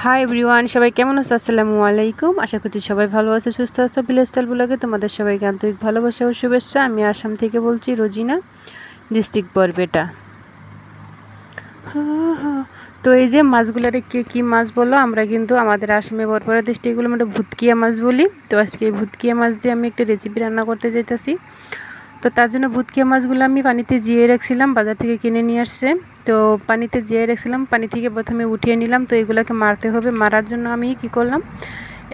Hi everyone, সবাই কেমন আছো? আসসালামু আলাইকুম। আশা করছি সবাই ভালো আছে, সুস্থ আছে। ভিলেজস্টাইল ব্লগে তোমাদের সবাইকে আন্তরিক ভালোবাসা ও শুভেচ্ছা। আমি আসাম থেকে বলছি, রোজিনা, ডিস্ট্রিক্ট বরপেটা। তো এই যে মাছগুলারে কে কী মাছ বলো, আমরা কিন্তু আমাদের আসামে বরপেটা ডিস্ট্রিক্টগুলো আমরা ভুতকিয়া মাছ বলি। তো আজকে এই ভুতকিয়া মাছ দিয়ে আমি একটা রেসিপি রান্না করতে যাইতেছি। তো তার জন্য ভুতকিয়া মাছগুলো আমি পানিতে জিয়ে রাখছিলাম, বাজার থেকে কিনে নিয়ে আসছে। তো পানিতে জিয়ে রাখছিলাম, পানি থেকে প্রথমে উঠিয়ে নিলাম। তো এগুলোকে মারতে হবে। মারার জন্য আমি কি করলাম,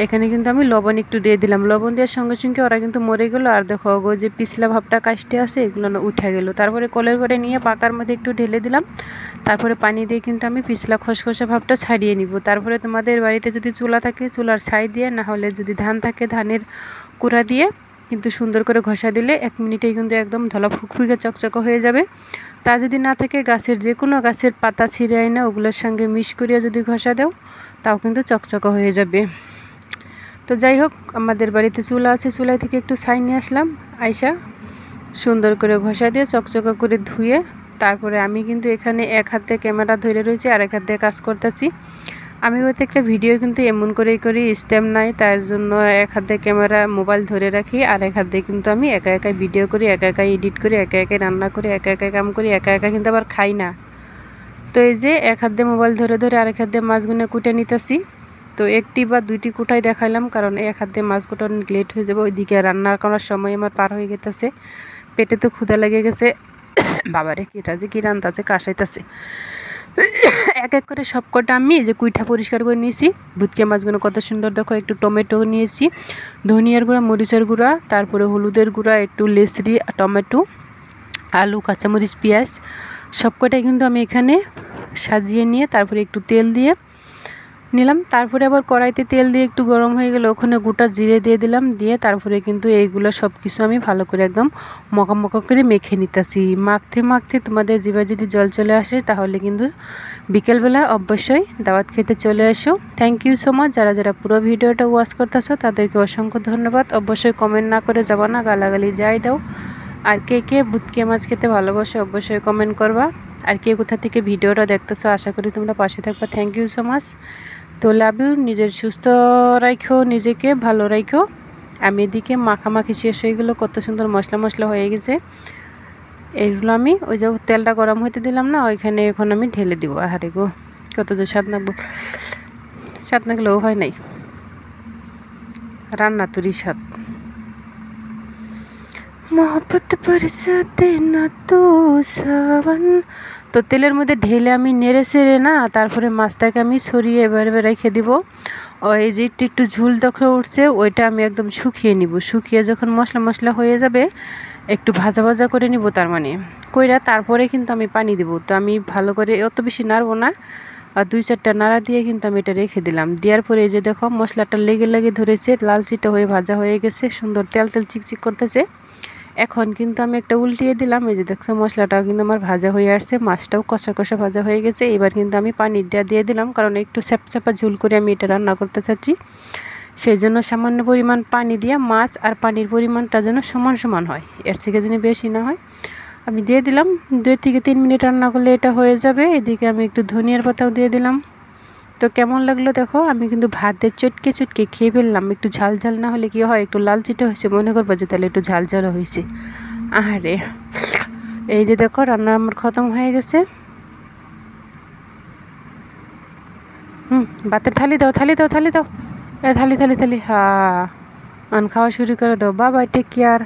এখানে কিন্তু আমি লবণ একটু দিয়ে দিলাম। লবণ দেওয়ার সঙ্গে সঙ্গে ওরা কিন্তু মরে গেলো। আর দেখো গো, যে পিছলা ভাবটা কাশতে আছে এগুলো না উঠে গেলো। তারপরে কলের পরে নিয়ে পাকার মধ্যে একটু ঢেলে দিলাম। তারপরে পানি দিয়ে কিন্তু আমি পিছলা খসখসা ভাবটা ছাড়িয়ে নিব। তারপরে তোমাদের বাড়িতে যদি চুলা থাকে চুলার ছাই দিয়ে, না হলে যদি ধান থাকে ধানের কুড়া দিয়ে কিন্তু সুন্দর করে ঘষা দিলে 1 মিনিটেই কিন্তু একদম ধলা ফুকফুকে চকচকে হয়ে যাবে। তা যদি না থাকে গাছের যে কোনো গাছের পাতা ছিঁড়ে আয় না, ওগুলোর সঙ্গে মিশ করিয়া যদি ঘষা দাও তাও কিন্তু চকচকে হয়ে যাবে। তো যাই হোক, আমাদের বাড়িতে চুলা আছে, চুলাই থেকে একটু ছাই নিয়ে আসলাম। আইসা সুন্দর করে ঘষা দিয়ে চকচকে করে ধুয়ে তারপরে আমি কিন্তু এখানে এক হাতে ক্যামেরা ধরে রয়েছে আর এক হাত দিয়ে কাজ করতেছি। আমি হয়তো একটা ভিডিও কিন্তু এমন করেই করি, স্ট্যাম্প নাই, তার জন্য এক হাতে ক্যামেরা মোবাইল ধরে রাখি আর এক হাত দিয়ে কিন্তু আমি একা একাই ভিডিও করি, একা একাই এডিট করি, একা একাই রান্না করি, একা একাই কাম করি, একা একা কিন্তু আবার খাই না। তো এই যে এক হাত দিয়ে মোবাইল ধরে ধরে আরেক হাত দিয়ে মাছগুলো কুটে নিতেছি। তো একটি বা দুইটি কুটাই দেখাইলাম, কারণ এক হাত দিয়ে মাছ কুটানো লেট হয়ে যাবে, ওইদিকে রান্না করার সময় আমার পার হয়ে গেছে। পেটে তো ক্ষুধা লেগে গেছে। বাবারে কিটা যে কি রান্তাছে, কাশাইতেছে। এক এক করে সব কটা আমি যে কুইঠা পরিষ্কার করে নিয়েছি। ভুতকিয়া মাছগুলো কত সুন্দর দেখো। একটু টমেটো নিয়েছি, ধনিয়ার গুঁড়া, মরিচের গুঁড়া, তারপরে হলুদের গুঁড়া, একটু লেসরি, টমেটো, আলু, কাঁচামরিচ, পেঁয়াজ সব কটাই কিন্তু আমি এখানে সাজিয়ে নিয়ে তারপরে একটু তেল দিয়ে নিলাম। তারপরে আবার কড়াইতে তেল দিয়ে একটু গরম হয়ে গেলে ওখানে গোটা জিরে দিয়ে দিলাম। দিয়ে তারপরে কিন্তু এইগুলো সব কিছু আমি ভালো করে একদম মকা মকা করে মেখে নিতেছি। মাখতে মাখতে তোমাদের জিভে যদি জল চলে আসে তাহলে কিন্তু বিকেলবেলা অবশ্যই দাওয়াত খেতে চলে আসো। Thank you so much. যারা যারা পুরো ভিডিওটা ওয়াচ করতেছো তাদেরকে অসংখ্য ধন্যবাদ। অবশ্যই কমেন্ট না করে যাবা না, গালাগালি যাই দাও। আর কে কে ভুতকিয়া মাছ খেতে ভালোবাসো অবশ্যই কমেন্ট করবা। আর কে কোথা থেকে ভিডিওটা দেখতেছো, আশা করি তোমরা পাশে থাকবা। Thank you so much. তো লাভ ইউ। নিজের সুস্থ রাখো, নিজেকে ভালো রাখো। আমি এদিকে মাখামাখি শেষ হয়ে গেলো, কত সুন্দর মশলা মশলা হয়ে গেছে। এইগুলো আমি ওই যে তেলটা গরম হইতে দিলাম না, ওইখানে এখন আমি ঢেলে দিব। আহারে গো, কত যে স্বাদ নাকবো, স্বাদ নাকলেও হয় নাই, রান্না তুরি স্বাদ। मोहब्बत बरसाते ना तो सावन। তো তেলের মধ্যে ঢেলে আমি নেড়ে সেড়ে না তারপরে মাছটাকে আমি সরিয়ে এবার রেখে দিব। ওই যে একটু একটু ঝুল দেখে উঠছে, ওইটা আমি একদম শুকিয়ে নিব। শুকিয়ে যখন মশলা মশলা হয়ে যাবে একটু ভাজা ভাজা করে নিব, তার মানে কইরা তারপরে কিন্তু আমি পানি দেব। তো আমি ভালো করে অত বেশি নাড়বো না, আর 2-4টা নাড়া দিয়ে কিন্তু আমি এটা রেখে দিলাম। দেওয়ার পরে এই যে দেখো মশলাটা লেগে লেগে ধরেছে, লালচিটা হয়ে ভাজা হয়ে গেছে, সুন্দর তেল তেল চিকচিক করতেছে। এখন কিন্তু আমি একটা উল্টিয়ে দিলাম। এই যে দেখছো মশলাটাও কিন্তু আমার ভাজা হয়ে আসছে, মাছটাও কষা কষা ভাজা হয়ে গেছে। এবার কিন্তু আমি পানিটা দিয়ে দিলাম, কারণ একটু স্যাপস্যাপা ঝোল করে আমি এটা রান্না করতে চাচ্ছি। সেই জন্য সামান্য পরিমাণ পানি দিয়ে মাছ আর পানির পরিমাণটা যেন সমান সমান হয়, এর থেকে যেন বেশি না হয়। আমি দিয়ে দিলাম। 2 থেকে 3 মিনিট রান্না করলে এটা হয়ে যাবে। এদিকে আমি একটু ধনিয়ার পাতাও দিয়ে দিলাম। তো কেমন লাগলো দেখো, আমি কিন্তু ভাত দিয়ে চটকে চটকে খেয়ে ফেললাম। একটু ঝাল ঝাল না হলে কি হয়, একটু লালচিটে হয়েছে মনে করবো যে তাহলে একটু ঝাল ঝালও হয়েছে। আহারে, এই যে দেখো রান্না আমার খতম হয়ে গেছে। ভাতের থালি দাও, থালি দাও, থালি দাও, থালি থালি থালি। হ্যাঁ, খাওয়া শুরু করে দাও। বাবা, টেক কেয়ার।